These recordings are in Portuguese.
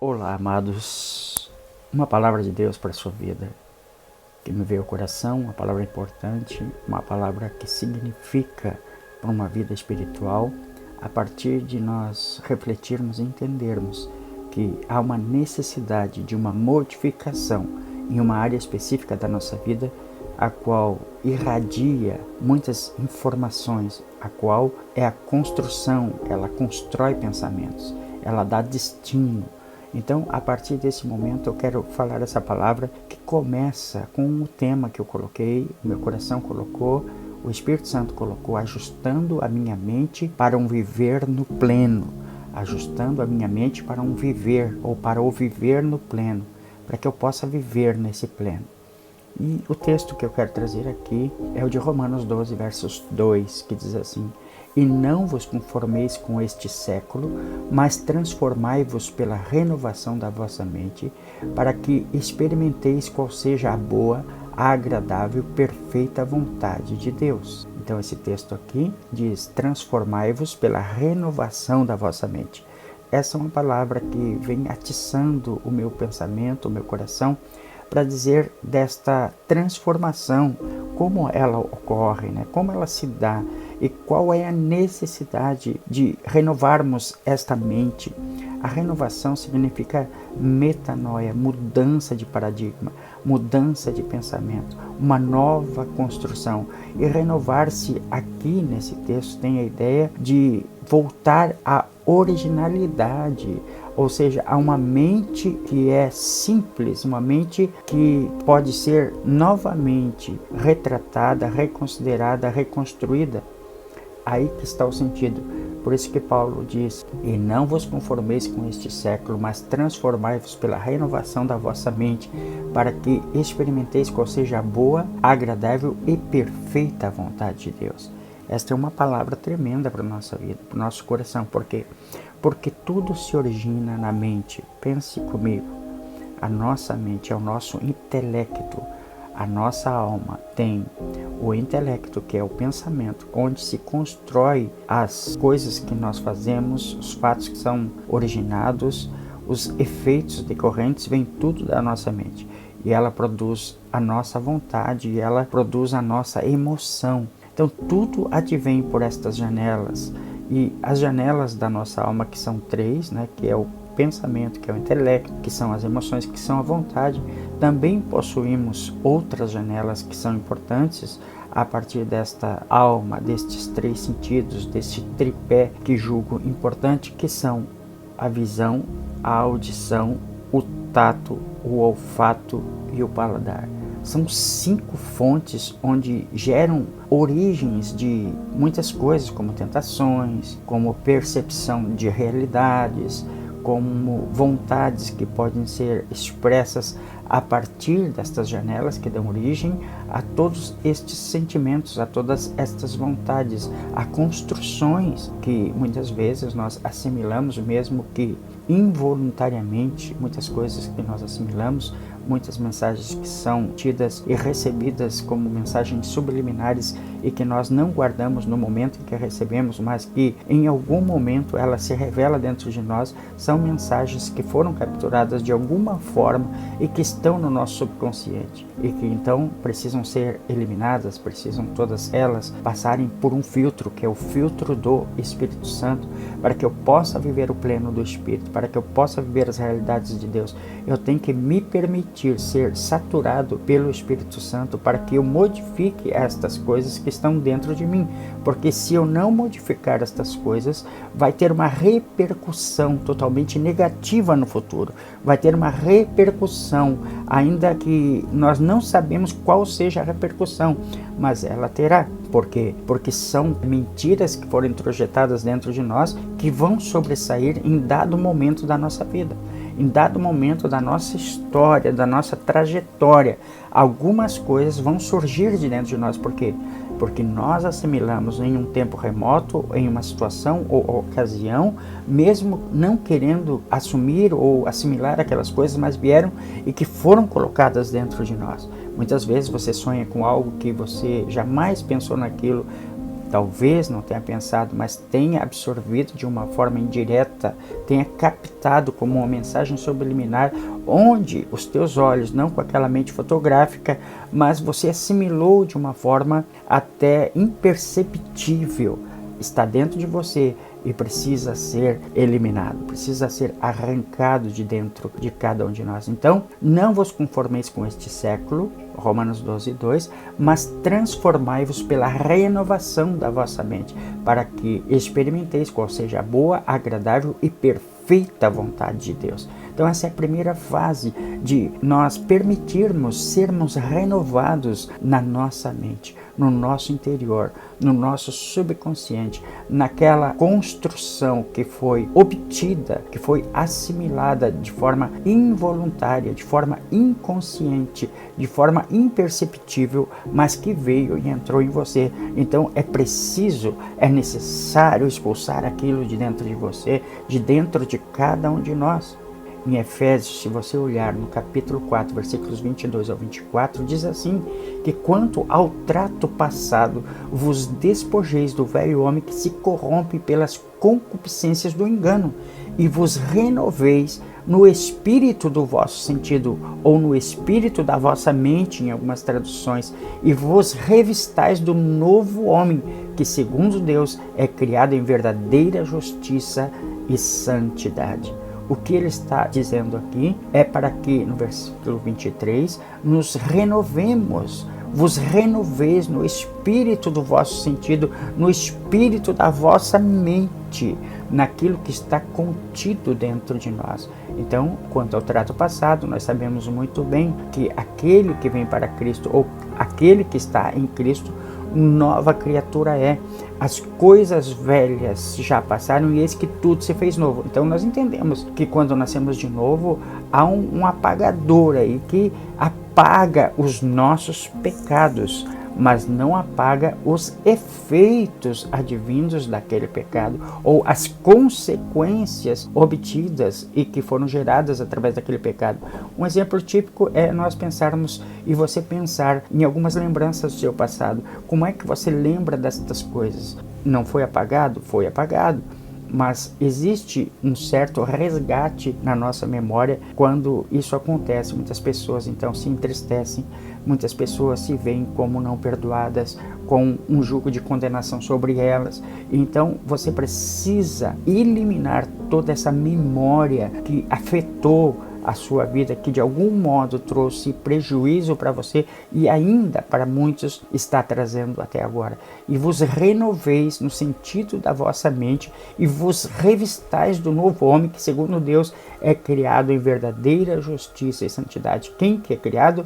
Olá, amados. Uma palavra de Deus para a sua vida, que me veio ao coração, uma palavra importante, uma palavra que significa para uma vida espiritual, a partir de nós refletirmos e entendermos que há uma necessidade de uma modificação em uma área específica da nossa vida, a qual irradia muitas informações, a qual é a construção, ela constrói pensamentos, ela dá destino. Então, a partir desse momento, eu quero falar essa palavra que começa com o tema que eu coloquei, o meu coração colocou, o Espírito Santo colocou, ajustando a minha mente para um viver no pleno, ajustando a minha mente para um viver, ou para o viver no pleno, para que eu possa viver nesse pleno. E o texto que eu quero trazer aqui é o de Romanos 12, versos 2, que diz assim: E não vos conformeis com este século, mas transformai-vos pela renovação da vossa mente, para que experimenteis qual seja a boa, a agradável, perfeita vontade de Deus. Então esse texto aqui diz: transformai-vos pela renovação da vossa mente. Essa é uma palavra que vem atiçando o meu pensamento, o meu coração, para dizer desta transformação, como ela ocorre, como ela se dá e qual é a necessidade de renovarmos esta mente. A renovação significa metanoia, mudança de paradigma, mudança de pensamento, uma nova construção. E renovar-se aqui nesse texto tem a ideia de voltar à originalidade, ou seja, a uma mente que é simples, uma mente que pode ser novamente retratada, reconsiderada, reconstruída. Aí que está o sentido. Por isso que Paulo diz: E não vos conformeis com este século, mas transformai-vos pela renovação da vossa mente, para que experimenteis qual seja a boa, agradável e perfeita vontade de Deus. Esta é uma palavra tremenda para a nossa vida, para o nosso coração. Por quê? Porque tudo se origina na mente. Pense comigo. A nossa mente é o nosso intelecto. A nossa alma tem o intelecto, que é o pensamento, onde se constrói as coisas que nós fazemos, os fatos que são originados, os efeitos decorrentes, vem tudo da nossa mente. E ela produz a nossa vontade, e ela produz a nossa emoção. Então tudo advém por estas janelas. E as janelas da nossa alma, que são três, que é o pensamento, que é o intelecto, que são as emoções, que são a vontade, também possuímos outras janelas que são importantes a partir desta alma, destes três sentidos, deste tripé que julgo importante, que são a visão, a audição, o tato, o olfato e o paladar. São 5 fontes onde geram origens de muitas coisas, como tentações, como percepção de realidades, como vontades que podem ser expressas a partir destas janelas que dão origem a todos estes sentimentos, a todas estas vontades, a construções que muitas vezes nós assimilamos, mesmo que involuntariamente, muitas coisas que nós assimilamos, muitas mensagens que são tidas e recebidas como mensagens subliminares e que nós não guardamos no momento em que recebemos, mas que em algum momento ela se revela dentro de nós, são mensagens que foram capturadas de alguma forma e que estão no nosso subconsciente e que então precisam ser eliminadas, precisam todas elas passarem por um filtro, que é o filtro do Espírito Santo, para que eu possa viver o pleno do Espírito, para que eu possa viver as realidades de Deus. Eu tenho que me permitir ser saturado pelo Espírito Santo para que eu modifique estas coisas que estão dentro de mim, porque se eu não modificar estas coisas, vai ter uma repercussão totalmente negativa no futuro, vai ter uma repercussão, ainda que nós não sabemos qual seja a repercussão, mas ela terá. Por quê? Porque são mentiras que foram introjetadas dentro de nós que vão sobressair em dado momento da nossa vida, em dado momento da nossa história, da nossa trajetória. Algumas coisas vão surgir de dentro de nós. Por quê? Porque nós assimilamos em um tempo remoto, em uma situação ou ocasião, mesmo não querendo assumir ou assimilar aquelas coisas, mas vieram e que foram colocadas dentro de nós. Muitas vezes você sonha com algo que você jamais pensou naquilo, talvez não tenha pensado, mas tenha absorvido de uma forma indireta, tenha captado como uma mensagem subliminar, onde os teus olhos, não com aquela mente fotográfica, mas você assimilou de uma forma até imperceptível, está dentro de você e precisa ser eliminado, precisa ser arrancado de dentro de cada um de nós. Então, não vos conformeis com este século, Romanos 12:2, mas transformai-vos pela renovação da vossa mente, para que experimenteis qual seja a boa, agradável e perfeita vontade de Deus. Então essa é a primeira fase de nós permitirmos sermos renovados na nossa mente, no nosso interior, no nosso subconsciente, naquela construção que foi obtida, que foi assimilada de forma involuntária, de forma inconsciente, de forma imperceptível, mas que veio e entrou em você. Então é necessário expulsar aquilo de dentro de você, de dentro de cada um de nós. Em Efésios, se você olhar no capítulo 4, versículos 22 ao 24, diz assim, que quanto ao trato passado, vos despojeis do velho homem que se corrompe pelas concupiscências do engano, e vos renoveis no espírito do vosso sentido, ou no espírito da vossa mente, em algumas traduções, e vos revistais do novo homem, que segundo Deus é criado em verdadeira justiça e santidade. O que ele está dizendo aqui é para que, no versículo 23, nos renovemos, vos renoveis no espírito do vosso sentido, no espírito da vossa mente, naquilo que está contido dentro de nós. Então, quanto ao trato passado, nós sabemos muito bem que aquele que vem para Cristo, ou aquele que está em Cristo, nova criatura é. As coisas velhas já passaram e eis que tudo se fez novo. Então nós entendemos que quando nascemos de novo, há um apagador aí que apaga os nossos pecados, mas não apaga os efeitos advindos daquele pecado ou as consequências obtidas e que foram geradas através daquele pecado. Um exemplo típico é nós pensarmos e você pensar em algumas lembranças do seu passado. Como é que você lembra destas coisas? Não foi apagado? Foi apagado. Mas existe um certo resgate na nossa memória quando isso acontece. Muitas pessoas então se entristecem, muitas pessoas se veem como não perdoadas, com um jugo de condenação sobre elas. Então você precisa eliminar toda essa memória que afetou a sua vida, que de algum modo trouxe prejuízo para você e ainda para muitos está trazendo até agora. E vos renoveis no sentido da vossa mente e vos revistais do novo homem que segundo Deus é criado em verdadeira justiça e santidade. Quem que é criado?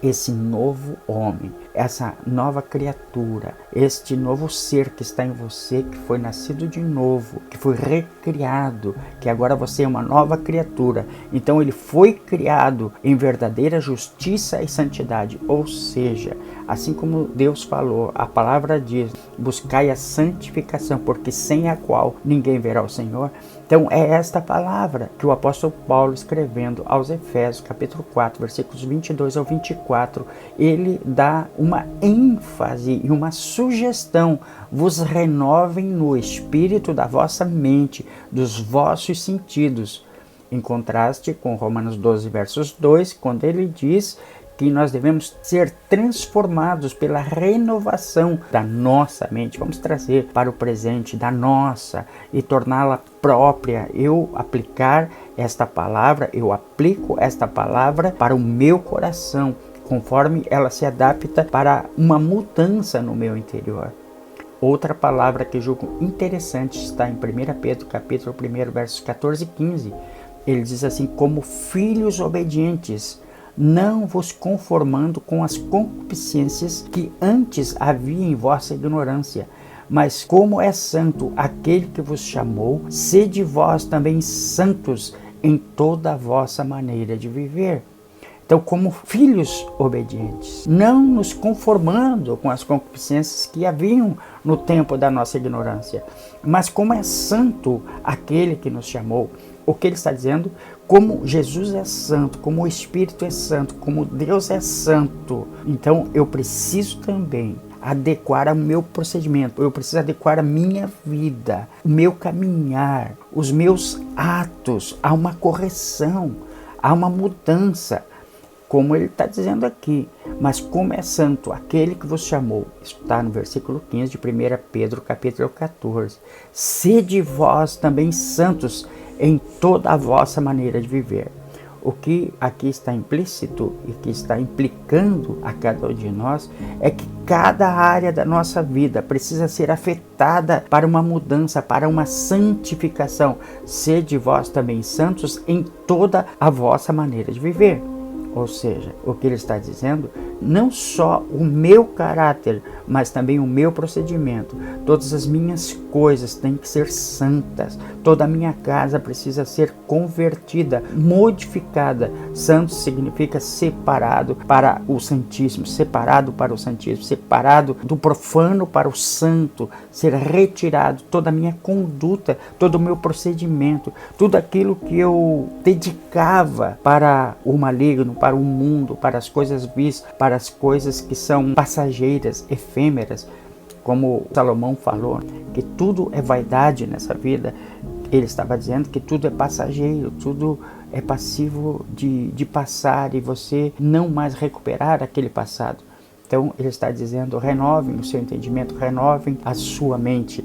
Esse novo homem, essa nova criatura, este novo ser que está em você, que foi nascido de novo, que foi recriado, que agora você é uma nova criatura. Então ele foi criado em verdadeira justiça e santidade, ou seja, assim como Deus falou, a palavra diz, buscai a santificação, porque sem a qual ninguém verá o Senhor. Então é esta palavra que o apóstolo Paulo, escrevendo aos Efésios, capítulo 4, versículos 22 ao 24, ele dá uma ênfase e uma sugestão: vos renovem no espírito da vossa mente, dos vossos sentidos. Em contraste com Romanos 12, versos 2, quando ele diz que nós devemos ser transformados pela renovação da nossa mente. Vamos trazer para o presente da nossa e torná-la própria. Eu aplicar esta palavra, eu aplico esta palavra para o meu coração, conforme ela se adapta para uma mudança no meu interior. Outra palavra que julgo interessante está em 1 Pedro, capítulo 1, versos 14 e 15. Ele diz assim: como filhos obedientes, não vos conformando com as concupiscências que antes havia em vossa ignorância, mas como é santo aquele que vos chamou, sede vós também santos em toda a vossa maneira de viver. Então, como filhos obedientes, não nos conformando com as concupiscências que haviam no tempo da nossa ignorância, mas como é santo aquele que nos chamou. O que ele está dizendo? Como Jesus é santo, como o Espírito é santo, como Deus é santo, então eu preciso também adequar ao meu procedimento, eu preciso adequar a minha vida, o meu caminhar, os meus atos a uma correção, a uma mudança. Como ele está dizendo aqui, mas como é santo aquele que vos chamou, está no versículo 15 de 1 Pedro capítulo 14, sede vós também santos em toda a vossa maneira de viver. O que aqui está implícito e que está implicando a cada um de nós é que cada área da nossa vida precisa ser afetada para uma mudança, para uma santificação. Sede vós também santos em toda a vossa maneira de viver. Ou seja, o que ele está dizendo, não só o meu caráter, mas também o meu procedimento. Todas as minhas coisas têm que ser santas. Toda a minha casa precisa ser convertida, modificada. Santo significa separado para o Santíssimo, separado para o Santíssimo, separado do profano para o santo, ser retirado toda a minha conduta, todo o meu procedimento, tudo aquilo que eu dedicava para o maligno, para o mundo, para as coisas vis, para as coisas que são passageiras, efêmeras, como Salomão falou, que tudo é vaidade nessa vida. Ele estava dizendo que tudo é passageiro, tudo é passivo de passar e você não mais recuperar aquele passado. Então ele está dizendo, renovem o seu entendimento, renovem a sua mente.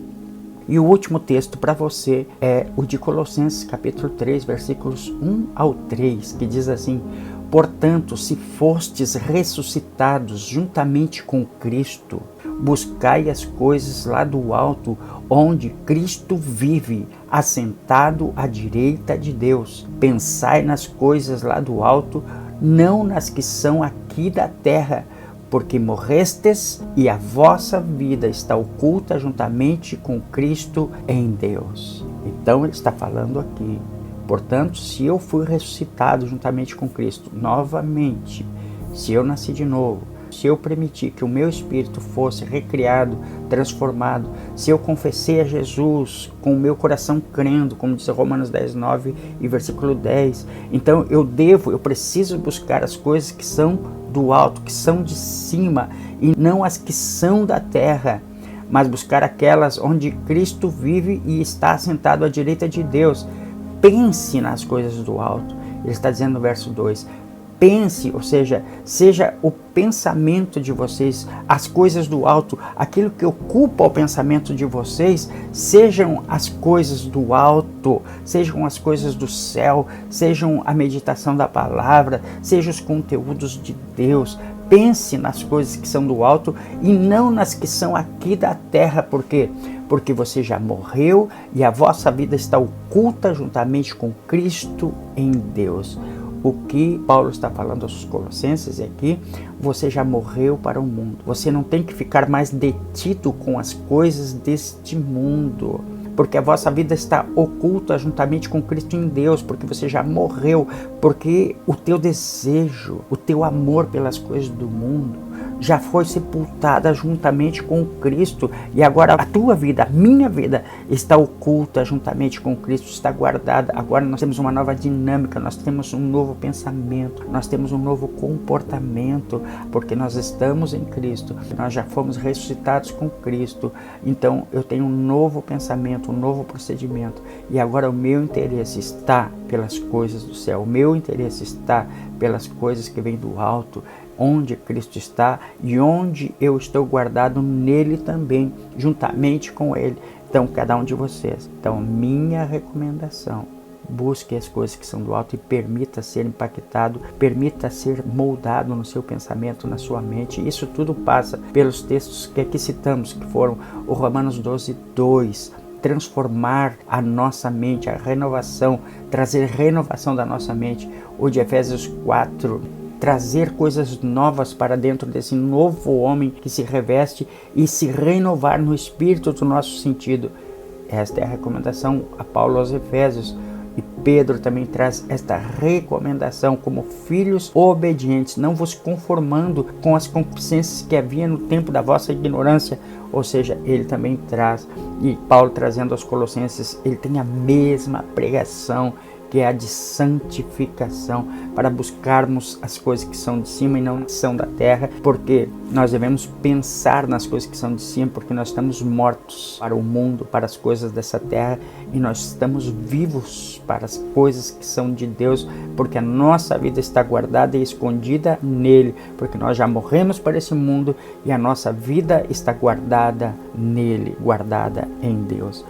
E o último texto para você é o de Colossenses capítulo 3, versículos 1 ao 3, que diz assim: portanto, se fostes ressuscitados juntamente com Cristo, buscai as coisas lá do alto, onde Cristo vive, assentado à direita de Deus. Pensai nas coisas lá do alto, não nas que são aqui da terra, porque morrestes e a vossa vida está oculta juntamente com Cristo em Deus. Então ele está falando aqui. Portanto, se eu fui ressuscitado juntamente com Cristo novamente, se eu nasci de novo, se eu permiti que o meu espírito fosse recriado, transformado, se eu confessei a Jesus com o meu coração crendo, como diz Romanos 10, 9 e versículo 10, então eu preciso buscar as coisas que são do alto, que são de cima, e não as que são da terra, mas buscar aquelas onde Cristo vive e está assentado à direita de Deus. Pense nas coisas do alto. Ele está dizendo no verso 2, pense, ou seja o pensamento de vocês, as coisas do alto, aquilo que ocupa o pensamento de vocês, sejam as coisas do alto, sejam as coisas do céu, sejam a meditação da palavra, sejam os conteúdos de Deus. Pense nas coisas que são do alto e não nas que são aqui da terra. Por quê? Porque você já morreu e a vossa vida está oculta juntamente com Cristo em Deus. O que Paulo está falando aos Colossenses é que você já morreu para o mundo. Você não tem que ficar mais detido com as coisas deste mundo, porque a vossa vida está oculta juntamente com Cristo em Deus, porque você já morreu, porque o teu desejo, o teu amor pelas coisas do mundo já foi sepultada juntamente com Cristo, e agora a tua vida, a minha vida, está oculta juntamente com Cristo, está guardada. Agora nós temos uma nova dinâmica, nós temos um novo pensamento, nós temos um novo comportamento, porque nós estamos em Cristo, nós já fomos ressuscitados com Cristo. Então eu tenho um novo pensamento, um novo procedimento, e agora o meu interesse está pelas coisas do céu, o meu interesse está pelas coisas que vêm do alto, onde Cristo está e onde eu estou guardado nele também, juntamente com ele. Então, cada um de vocês. Então, minha recomendação: busque as coisas que são do alto e permita ser impactado, permita ser moldado no seu pensamento, na sua mente. Isso tudo passa pelos textos que aqui citamos, que foram o Romanos 12, 2. Transformar a nossa mente, a renovação, trazer renovação da nossa mente. O de Efésios 4, trazer coisas novas para dentro desse novo homem que se reveste e se renovar no espírito do nosso sentido. Esta é a recomendação a Paulo aos Efésios. E Pedro também traz esta recomendação como filhos obedientes, não vos conformando com as concupiscências que havia no tempo da vossa ignorância. Ou seja, ele também traz, e Paulo trazendo aos Colossenses, ele tem a mesma pregação que é a de santificação, para buscarmos as coisas que são de cima e não são da terra, porque nós devemos pensar nas coisas que são de cima, porque nós estamos mortos para o mundo, para as coisas dessa terra, e nós estamos vivos para as coisas que são de Deus, porque a nossa vida está guardada e escondida nele, porque nós já morremos para esse mundo e a nossa vida está guardada nele, guardada em Deus.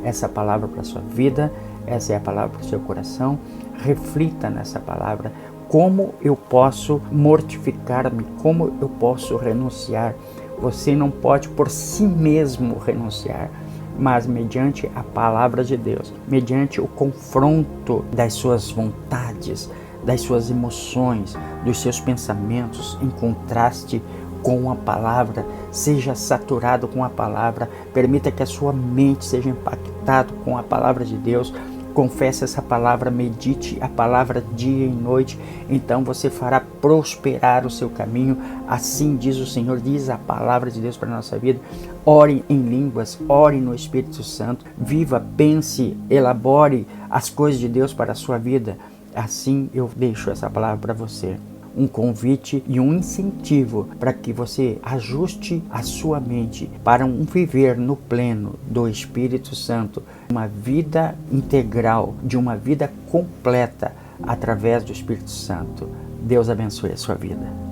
Essa é a palavra para a sua vida, essa é a palavra para o seu coração. Reflita nessa palavra. Como eu posso mortificar-me? Como eu posso renunciar? Você não pode por si mesmo renunciar, mas mediante a palavra de Deus, mediante o confronto das suas vontades, das suas emoções, dos seus pensamentos, em contraste com a palavra, seja saturado com a palavra, permita que a sua mente seja impactada com a palavra de Deus, confesse essa palavra, medite a palavra dia e noite, então você fará prosperar o seu caminho, assim diz o Senhor, diz a palavra de Deus para a nossa vida. Ore em línguas, ore no Espírito Santo, viva, pense, elabore as coisas de Deus para a sua vida. Assim eu deixo essa palavra para você. Um convite e um incentivo para que você ajuste a sua mente para um viver no pleno do Espírito Santo, uma vida integral, de uma vida completa através do Espírito Santo. Deus abençoe a sua vida.